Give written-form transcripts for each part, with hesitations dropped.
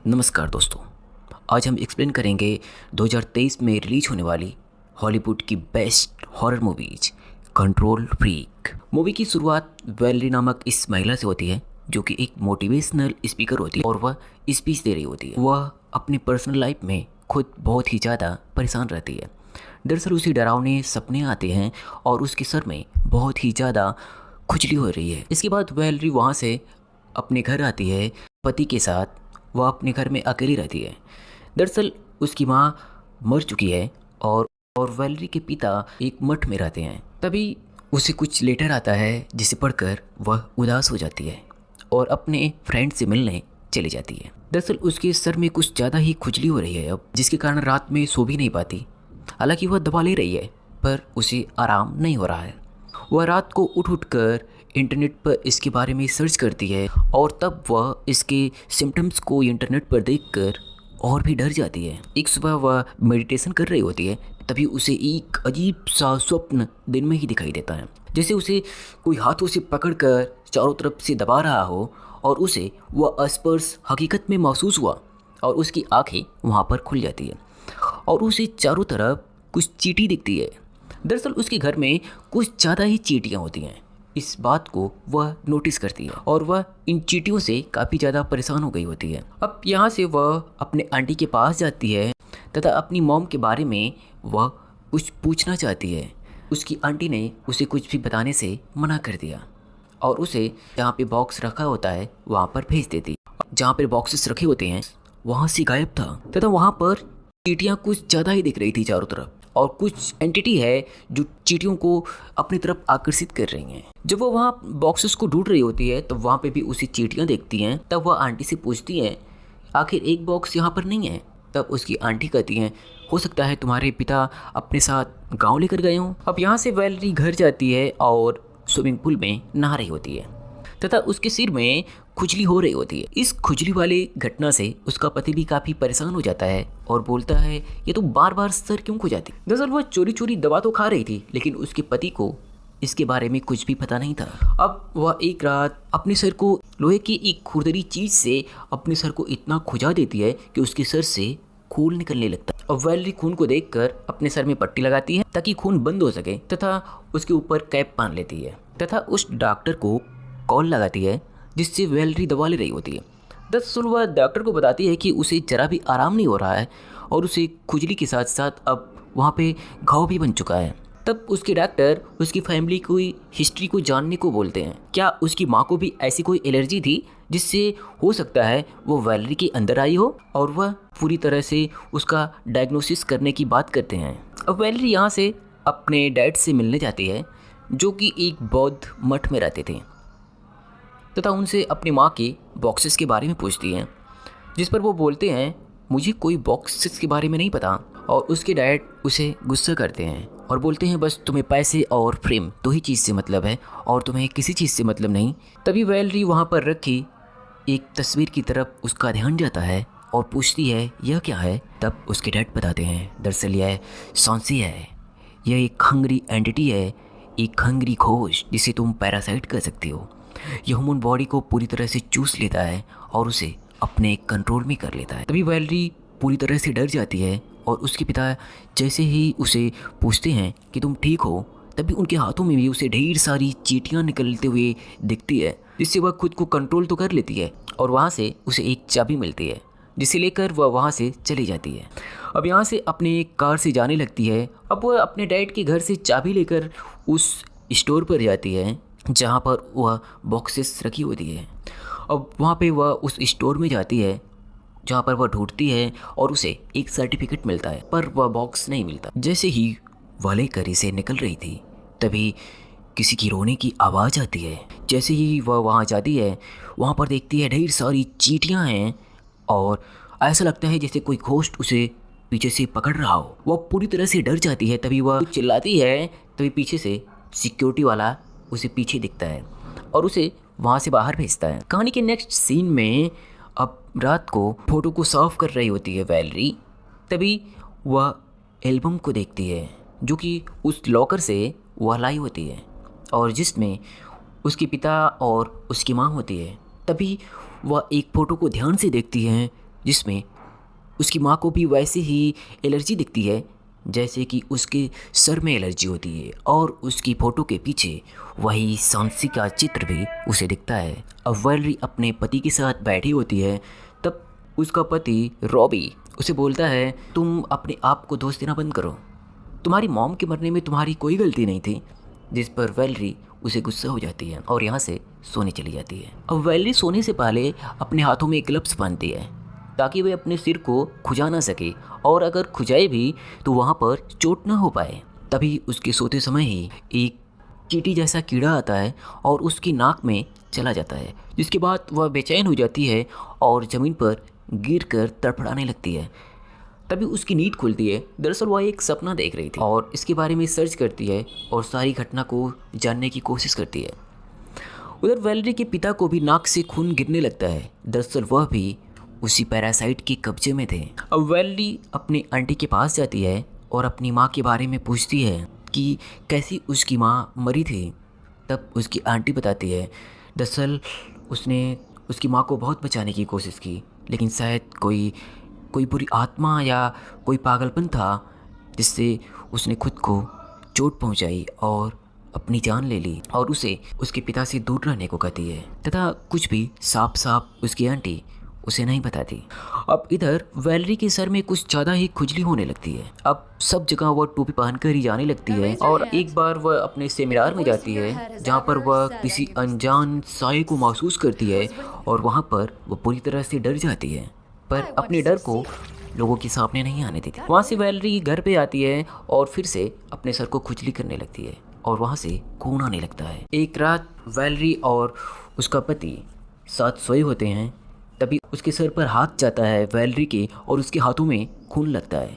नमस्कार दोस्तों। आज हम एक्सप्लेन करेंगे 2023 में रिलीज होने वाली हॉलीवुड की best horror movies control freak. Movie की शुरुआत वेलेरी नामक इस महिला से होती है जो कि एक मोटिवेशनल स्पीकर होती है और वह स्पीच दे रही होती है। वह अपनी पर्सनल लाइफ में खुद बहुत ही ज़्यादा परेशान रहती है। दरअसल उसे डरावने सपने आते हैं और उसके सर में बहुत ही ज़्यादा खुजली हो रही है। इसके बाद वेलेरी वहाँ से अपने घर आती है पति के साथ। वह अपने घर में अकेली रहती है। दरअसल उसकी माँ मर चुकी है और वेलेरी के पिता एक मठ में रहते हैं। तभी उसे कुछ लेटर आता है जिसे पढ़कर वह उदास हो जाती है और अपने फ्रेंड से मिलने चली जाती है। दरअसल उसके सर में कुछ ज़्यादा ही खुजली हो रही है अब, जिसके कारण रात में सो भी नहीं पाती। हालांकि वह दवा ले रही है पर उसे आराम नहीं हो रहा है। वह रात को उठ कर इंटरनेट पर इसके बारे में सर्च करती है और तब वह इसके सिम्टम्स को इंटरनेट पर देखकर और भी डर जाती है। एक सुबह वह मेडिटेशन कर रही होती है, तभी उसे एक अजीब सा स्वप्न दिन में ही दिखाई देता है, जैसे उसे कोई हाथों से पकड़कर चारों तरफ से दबा रहा हो और उसे वह स्पर्श हकीकत में महसूस हुआ और उसकी आंखें वहाँ पर खुल जाती है और उसे चारों तरफ कुछ चींटी दिखती है। दरअसल उसके घर में कुछ ज़्यादा ही चींटियाँ होती हैं। इस बात को वह नोटिस करती है और वह इन चींटियों से काफ़ी ज़्यादा परेशान हो गई होती है। अब यहाँ से वह अपने आंटी के पास जाती है तथा अपनी मॉम के बारे में वह कुछ पूछना चाहती है। उसकी आंटी ने उसे कुछ भी बताने से मना कर दिया और उसे जहाँ पे बॉक्स रखा होता है वहाँ पर भेज देती। जहाँ पर बॉक्सेस रखे होते हैं वहाँ से गायब था तथा वहाँ पर चींटियाँ कुछ ज़्यादा ही दिख रही थी चारों तरफ और कुछ एंटिटी है जो चींटियों को अपनी तरफ आकर्षित कर रही हैं। जब वो वहाँ बॉक्सेस को ढूंढ रही होती है तो वहाँ पे भी उसी चींटियाँ देखती हैं। तब वह आंटी से पूछती हैं आखिर एक बॉक्स यहाँ पर नहीं है। तब उसकी आंटी कहती हैं हो सकता है तुम्हारे पिता अपने साथ गाँव लेकर गए हों। अब यहाँ से वेलेरी घर जाती है और स्विमिंग पूल में नहा रही होती है तथा उसके सिर में खुजली हो रही होती है। इस खुजली वाली घटना से उसका पति भी काफ़ी परेशान हो जाता है और बोलता है ये तो बार बार सर क्यों खुजाती। दरअसल वह चोरी चोरी दवा तो खा रही थी लेकिन उसके पति को इसके बारे में कुछ भी पता नहीं था। अब वह एक रात अपने सर को लोहे की एक खुरदरी चीज़ से अपने सर को इतना खुजा देती है कि उसके सर से खून निकलने लगता है। और वेलेरी खून को देखकर अपने सर में पट्टी लगाती है ताकि खून बंद हो सके तथा उसके ऊपर कैप बांध लेती है तथा उस डॉक्टर को कॉल लगाती है जिससे वेलेरी दवा ले रही होती है। दरअसल वह डॉक्टर को बताती है कि उसे जरा भी आराम नहीं हो रहा है और उसे खुजली के साथ साथ अब वहाँ पे घाव भी बन चुका है। तब उसके डॉक्टर उसकी फैमिली की हिस्ट्री को जानने को बोलते हैं। क्या उसकी माँ को भी ऐसी कोई एलर्जी थी जिससे हो सकता है वो वेलेरी के अंदर आई हो, और वह पूरी तरह से उसका डायग्नोसिस करने की बात करते हैं। अब वेलेरी यहाँ से अपने डैड से मिलने जाती है जो कि एक बौद्ध मठ में रहते थे तथा उनसे अपनी माँ के बॉक्सेस के बारे में पूछती हैं, जिस पर वो बोलते हैं मुझे कोई बॉक्सेस के बारे में नहीं पता। और उसके डैड उसे गुस्सा करते हैं और बोलते हैं बस तुम्हें पैसे और फ्रेम दो ही चीज़ से मतलब है और तुम्हें किसी चीज़ से मतलब नहीं। तभी वेलेरी वहाँ पर रखी एक तस्वीर की तरफ उसका ध्यान जाता है और पूछती है यह क्या है। तब उसके डैड बताते हैं दरअसल यह सॉन्सी है, यह एक हंगरी एंटिटी है, एक हंगरी खोज जिसे तुम पैरासाइट कर सकते हो। यह ह्यूमन बॉडी को पूरी तरह से चूस लेता है और उसे अपने कंट्रोल में कर लेता है। तभी वेलेरी पूरी तरह से डर जाती है और उसके पिता जैसे ही उसे पूछते हैं कि तुम ठीक हो, तभी उनके हाथों में भी उसे ढेर सारी चींटियाँ निकलते हुए दिखती है, जिससे वह खुद को कंट्रोल तो कर लेती है और वहाँ से उसे एक चाबी मिलती है जिसे लेकर वह वहाँ से चली जाती है। अब यहाँ से अपने कार से जाने लगती है। अब वह अपने डैड के घर से चाबी लेकर उस स्टोर पर जाती है जहाँ पर वह बॉक्सेस रखी होती है। अब वहाँ पे वह उस स्टोर में जाती है जहाँ पर वह ढूंढती है और उसे एक सर्टिफिकेट मिलता है पर वह बॉक्स नहीं मिलता। जैसे ही वह लेकर इसे निकल रही थी तभी किसी की रोने की आवाज़ आती है। जैसे ही वह वहाँ जाती है वहाँ पर देखती है ढेर सारी चींटियाँ हैं और ऐसा लगता है जैसे कोई घोस्ट उसे पीछे से पकड़ रहा हो। वह पूरी तरह से डर जाती है। तभी वह चिल्लाती है, तभी पीछे से सिक्योरिटी वाला उसे पीछे दिखता है और उसे वहाँ से बाहर भेजता है। कहानी के नेक्स्ट सीन में अब रात को फ़ोटो को साफ कर रही होती है वेलेरी। तभी वह एल्बम को देखती है जो कि उस लॉकर से वह लाई होती है और जिसमें उसके पिता और उसकी माँ होती है। तभी वह एक फ़ोटो को ध्यान से देखती है जिसमें उसकी माँ को भी वैसे ही एलर्जी दिखती है जैसे कि उसके सर में एलर्जी होती है, और उसकी फ़ोटो के पीछे वही सांसी का चित्र भी उसे दिखता है। अब वैलेरी अपने पति के साथ बैठी होती है, तब उसका पति रॉबी उसे बोलता है, तुम अपने आप को दोष देना बंद करो, तुम्हारी मॉम के मरने में तुम्हारी कोई गलती नहीं थी। जिस पर वैलेरी उसे गुस्सा हो जाती है और यहाँ से सोने चली जाती है। अब वैलेरी सोने से पहले अपने हाथों में ग्लव्स बांधती है ताकि वे अपने सिर को खुजा ना सके, और अगर खुजाए भी तो वहाँ पर चोट ना हो पाए। तभी उसके सोते समय ही एक चींटी जैसा कीड़ा आता है और उसकी नाक में चला जाता है, जिसके बाद वह बेचैन हो जाती है और ज़मीन पर गिरकर तड़फड़ाने लगती है। तभी उसकी नींद खुलती है। दरअसल वह एक सपना देख रही थी और इसके बारे में सर्च करती है और सारी घटना को जानने की कोशिश करती है। उधर वैलेरी के पिता को भी नाक से खून गिरने लगता है। दरअसल वह भी उसी पैरासाइट के कब्जे में थे। अब वैलेरी अपनी आंटी के पास जाती है और अपनी माँ के बारे में पूछती है कि कैसी उसकी माँ मरी थी। तब उसकी आंटी बताती है, दरअसल उसने उसकी माँ को बहुत बचाने की कोशिश की, लेकिन शायद कोई बुरी आत्मा या कोई पागलपन था जिससे उसने खुद को चोट पहुंचाई और अपनी जान ले ली, और उसे उसके पिता से दूर रहने को कहती है। तथा कुछ भी साफ साफ उसकी आंटी उसे नहीं बताती। अब इधर वैलेरी के सर में कुछ ज़्यादा ही खुजली होने लगती है। अब सब जगह वह टोपी पहनकर ही जाने लगती है, और एक बार वह अपने सेमिनार में जाती है जहाँ पर वह किसी अनजान साए को महसूस करती है, और वहाँ पर वह पूरी तरह से डर जाती है, पर अपने डर को लोगों के सामने नहीं आने देती। वहाँ से वैलेरी घर पे आती है और फिर से अपने सर को खुजली करने लगती है और वहाँ से खून आने लगता है। एक रात वैलेरी और उसका पति साथ सोए होते हैं, तभी उसके सर पर हाथ जाता है वैलेरी के और उसके हाथों में खून लगता है।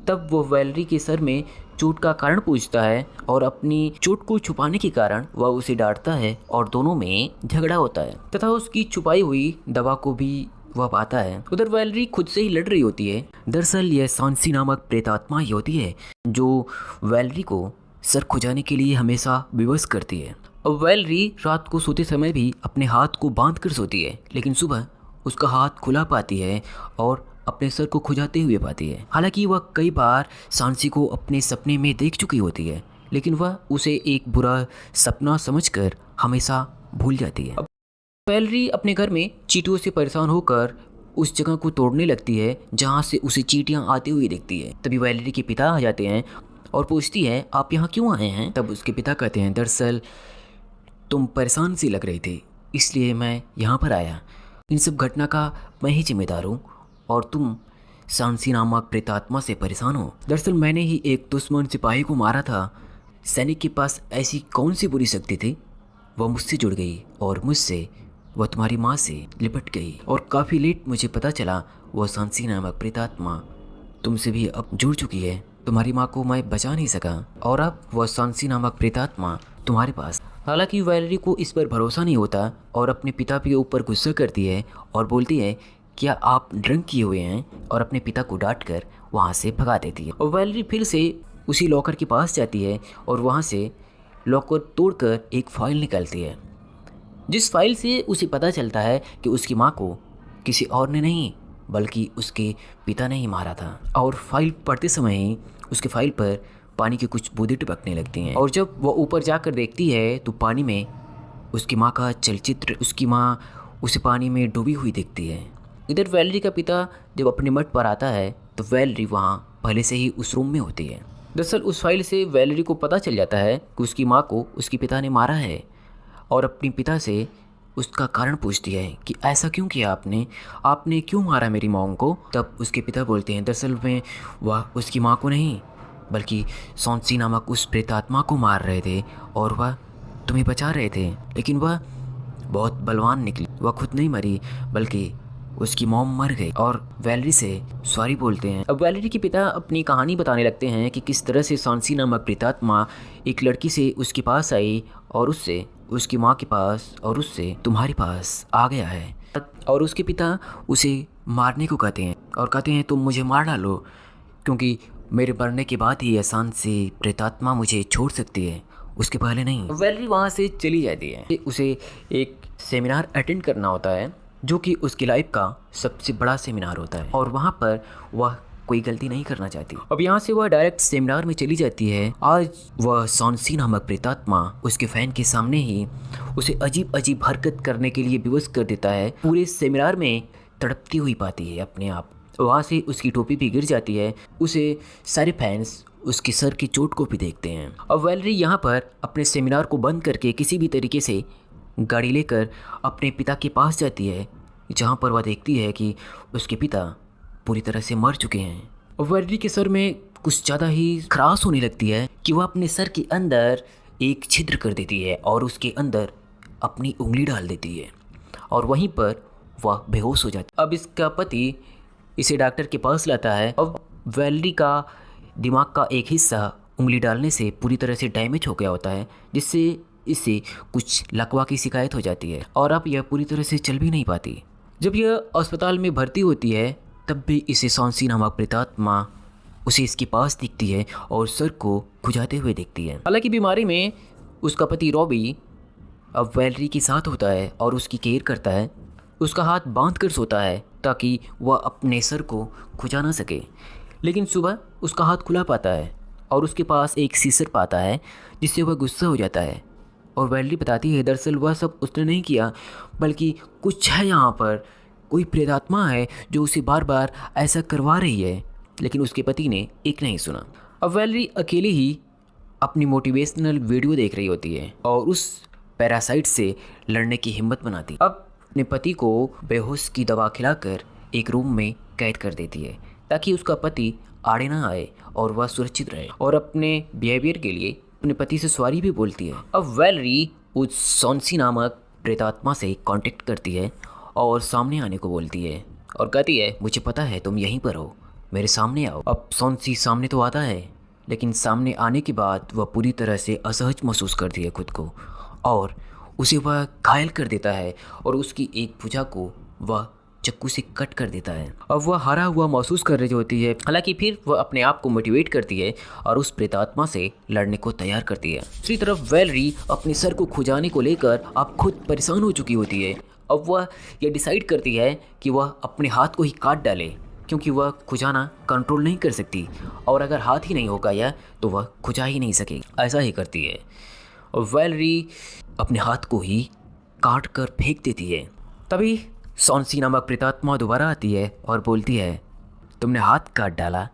तब वो वैलेरी के सर में चोट का कारण पूछता है और अपनी चोट को छुपाने के कारण वह उसे डांटता है और दोनों में झगड़ा होता है, तथा उसकी छुपाई हुई दवा को भी वह पाता है। उधर वैलेरी खुद से ही लड़ रही होती है। दरअसल यह सांसी नामक प्रेतात्मा ही होती है जो वैलेरी को सर खुजाने के लिए हमेशा विवश करती है। अब वैलेरी रात को सोते समय भी अपने हाथ को बांध कर सोती है, लेकिन सुबह उसका हाथ खुला पाती है और अपने सर को खुजाते हुए पाती है। हालांकि वह कई बार सांसी को अपने सपने में देख चुकी होती है, लेकिन वह उसे एक बुरा सपना समझकर हमेशा भूल जाती है। वैलेरी अपने घर में चींटियों से परेशान होकर उस जगह को तोड़ने लगती है जहाँ से उसे चींटियाँ आती हुई दिखती है। तभी वैलेरी के पिता आ जाते हैं और पूछती है, आप यहाँ क्यों आए हैं? तब उसके पिता कहते हैं, दरअसल तुम परेशान सी लग रही थी, इसलिए मैं यहाँ पर आया। इन सब घटना का मैं ही जिम्मेदार हूँ और तुम सांसी नामक प्रेतात्मा से परेशान हो। दरअसल मैंने ही एक दुश्मन सिपाही को मारा था। सैनिक के पास ऐसी कौन सी बुरी शक्ति थी? वह मुझसे जुड़ गई और मुझसे वह तुम्हारी माँ से लिपट गई, और काफ़ी लेट मुझे पता चला वह सांसी नामक प्रेतात्मा तुमसे भी अब जुड़ चुकी है। तुम्हारी माँ को मैं बचा नहीं सका और अब वह सांसी नामक प्रेतात्मा तुम्हारे पास। हालांकि वैलेरी को इस पर भरोसा नहीं होता और अपने पिता के ऊपर गुस्सा करती है और बोलती है, क्या आप ड्रिंक किए हुए हैं? और अपने पिता को डांट कर वहाँ से भगा देती है। और वैलेरी फिर से उसी लॉकर के पास जाती है और वहाँ से लॉकर तोड़कर एक फाइल निकालती है, जिस फाइल से उसे पता चलता है कि उसकी माँ को किसी और ने नहीं बल्कि उसके पिता ने ही मारा था। और फाइल पढ़ते समय ही उसके फाइल पर पानी की कुछ बूंदें टपकने लगती हैं, और जब वह ऊपर जाकर देखती है तो पानी में उसकी माँ का चलचित्र, उसकी माँ उसे पानी में डूबी हुई दिखती है। इधर वैलेरी का पिता जब अपने मठ पर आता है तो वैलेरी वहाँ पहले से ही उस रूम में होती है। दरअसल उस फाइल से वैलेरी को पता चल जाता है कि उसकी माँ को उसके पिता ने मारा है, और अपने पिता से उसका कारण पूछती है कि ऐसा क्यों किया आपने क्यों मारा मेरी मॉम को? तब उसके पिता बोलते हैं, दरअसल में वह उसकी माँ को नहीं बल्कि सांसी नामक उस प्रेतात्मा को मार रहे थे और वह तुम्हें बचा रहे थे, लेकिन वह बहुत बलवान निकली। वह खुद नहीं मरी बल्कि उसकी मॉम मर गई, और वैलेरी से सॉरी बोलते हैं। अब वैलेरी के पिता अपनी कहानी बताने लगते हैं कि किस तरह से सांसी नामक प्रेतात्मा एक लड़की से उसके पास आई और उससे उसकी माँ के पास और उससे तुम्हारे पास आ गया है, और उसके पिता उसे मारने को कहते हैं और कहते हैं तुम मुझे मार डालो क्योंकि मेरे मरने के बाद ही एहसान से प्रेतात्मा मुझे छोड़ सकती है, उसके पहले नहीं। वैलेरी वहाँ से चली जाती है। उसे एक सेमिनार अटेंड करना होता है जो कि उसकी लाइफ का सबसे बड़ा सेमिनार होता है और वहाँ पर वह कोई गलती नहीं करना चाहती। अब यहाँ से वह डायरेक्ट सेमिनार में चली जाती है। आज वह सॉन्सी नामक प्रेतात्मा उसके फैन के सामने ही उसे अजीब अजीब हरकत करने के लिए विवश कर देता है। पूरे सेमिनार में तड़पती हुई पाती है अपने आप। वहाँ से उसकी टोपी भी गिर जाती है। उसे सारे फैंस उसके सर की चोट को भी देखते हैं। अब वैलेरी यहाँ पर अपने सेमिनार को बंद करके किसी भी तरीके से गाड़ी लेकर अपने पिता के पास जाती है, जहाँ पर वह देखती है कि उसके पिता पूरी तरह से मर चुके हैं। और वैलेरी के सर में कुछ ज़्यादा ही खराश होने लगती है कि वह अपने सर के अंदर एक छिद्र कर देती है और उसके अंदर अपनी उंगली डाल देती है और वहीं पर वह बेहोश हो जाती है। अब इसका पति इसे डॉक्टर के पास लाता है। अब वैलेरी का दिमाग का एक हिस्सा उंगली डालने से पूरी तरह से डैमेज हो गया होता है, जिससे इसे कुछ लकवा की शिकायत हो जाती है और अब यह पूरी तरह से चल भी नहीं पाती। जब यह अस्पताल में भर्ती होती है तब भी इसे सॉन्सी नामक प्रेतात्मा उसे इसके पास दिखती है और सर को खुजाते हुए देखती है। हालांकि बीमारी में उसका पति रॉबी अब वैलेरी के साथ होता है और उसकी केयर करता है। उसका हाथ बांध कर सोता है ताकि वह अपने सर को खुजा ना सके, लेकिन सुबह उसका हाथ खुला पाता है और उसके पास एक सीसर पाता है, जिससे वह गुस्सा हो जाता है। और वैलेरी बताती है दरअसल वह सब उसने नहीं किया, बल्कि कुछ है यहाँ पर, कोई प्रेतात्मा है जो उसे बार बार ऐसा करवा रही है। लेकिन उसके पति ने एक नहीं सुना। अब वैलेरी अकेली ही अपनी मोटिवेशनल वीडियो देख रही होती है और उस पैरासाइट से लड़ने की हिम्मत बनाती। अब अपने पति को बेहोश की दवा खिलाकर एक रूम में कैद कर देती है ताकि उसका पति आड़े ना आए और वह सुरक्षित रहे, और अपने बिहेवियर के लिए अपने पति से सॉरी भी बोलती है। अब वैलेरी उस सॉन्सी नामक प्रेतात्मा से कांटेक्ट करती है और सामने आने को बोलती है और कहती है मुझे पता है तुम यहीं पर हो, मेरे सामने आओ। अब सॉन्सी सामने तो आता है, लेकिन सामने आने के बाद वह पूरी तरह से असहज महसूस करती है खुद को और उसे वह घायल कर देता है और उसकी एक भुजा को वह चाकू से कट कर देता है। अब वह हारा हुआ महसूस कर रही होती है। हालांकि फिर वह अपने आप को मोटिवेट करती है और उस प्रेतात्मा से लड़ने को तैयार करती है। दूसरी तरफ वैलेरी अपने सर को खुजाने को लेकर अब खुद परेशान हो चुकी होती है। अब वह यह डिसाइड करती है कि वह अपने हाथ को ही काट डाले, क्योंकि वह खुजाना कंट्रोल नहीं कर सकती और अगर हाथ ही नहीं होगा यह तो वह खुजा ही नहीं सकेगी। ऐसा ही करती है और वैलेरी अपने हाथ को ही काट कर फेंक देती है। तभी सॉन्सी नामक प्रेतात्मा दोबारा आती है और बोलती है तुमने हाथ काट डाला,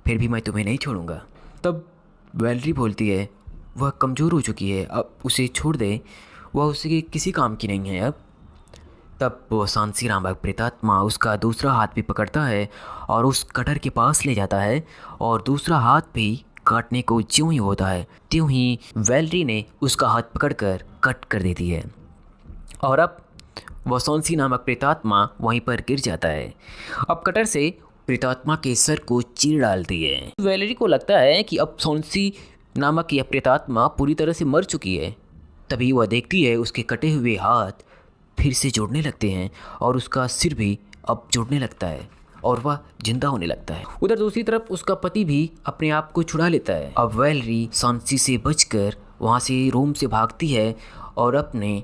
फिर भी मैं तुम्हें नहीं छोड़ूंगा। तब वैलेरी बोलती है वह कमज़ोर हो चुकी है, अब उसे छोड़ दे, वह उसके किसी काम की नहीं है अब। तब वो सॉन्सी नामक प्रेतात्मा उसका दूसरा हाथ भी पकड़ता है और उस कटर के पास ले जाता है और दूसरा हाथ भी काटने को ज्यों ही होता है त्यों ही वैलेरी ने उसका हाथ पकड़कर कट कर देती है और अब वह सॉन्सी नामक प्रेतात्मा वहीं पर गिर जाता है। अब कटर से प्रेतात्मा के सर को चीर डालती है। वैलेरी को लगता है कि अब सॉन्सी नामक यह प्रेतात्मा पूरी तरह से मर चुकी है। तभी वह देखती है उसके कटे हुए हाथ फिर से जुड़ने लगते हैं और उसका सिर भी अब जुड़ने लगता है और वह जिंदा होने लगता है। उधर दूसरी तरफ उसका पति भी अपने आप को छुड़ा लेता है। अब वैलेरी सॉन्सी से बचकर वहाँ से रूम से भागती है और अपने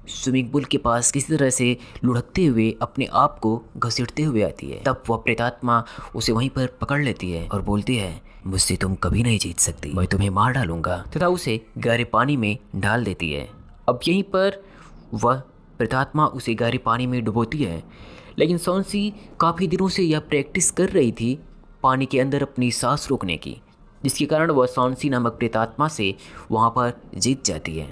स्विमिंग पूल के पास किसी तरह से लुढ़कते हुए अपने आप को घसीटते हुए आती है। तब वह प्रेतात्मा उसे वहीं पर पकड़ लेती है और बोलती है मुझसे तुम कभी नहीं जीत सकती, मैं तुम्हें मार डालूंगा, तथा उसे गहरे पानी में डाल देती है। अब यहीं पर वह प्रेतात्मा उसे गहरे पानी में डुबोती है, लेकिन सॉन्सी काफ़ी दिनों से यह प्रैक्टिस कर रही थी पानी के अंदर अपनी सांस रोकने की, जिसके कारण वह सॉन्सी नामक प्रेतात्मा से वहाँ पर जीत जाती है।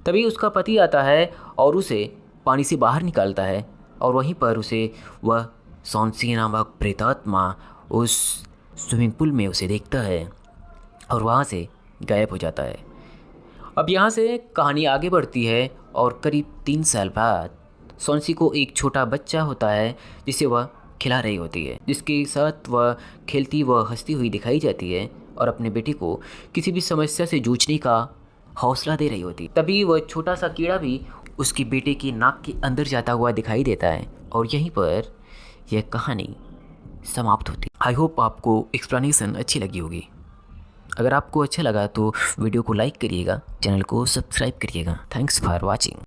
तभी उसका पति आता है और उसे पानी से बाहर निकालता है और वहीं पर उसे वह सॉन्सी नामक प्रेतात्मा उस स्विमिंग पूल में उसे देखता है और वहाँ से गायब हो जाता है। अब यहाँ से कहानी आगे बढ़ती है और करीब 3 साल बाद सॉन्सी को एक छोटा बच्चा होता है जिसे वह खिला रही होती है, जिसके साथ वह खेलती व हंसती हुई दिखाई जाती है और अपने बेटे को किसी भी समस्या से जूझने का हौसला दे रही होती। तभी वह छोटा सा कीड़ा भी उसके बेटे की नाक के अंदर जाता हुआ दिखाई देता है और यहीं पर यह कहानी समाप्त होती। आई होप आपको एक्सप्लेनेशन अच्छी लगी होगी। अगर आपको अच्छा लगा तो वीडियो को लाइक करिएगा, चैनल को सब्सक्राइब करिएगा। Thanks for watching.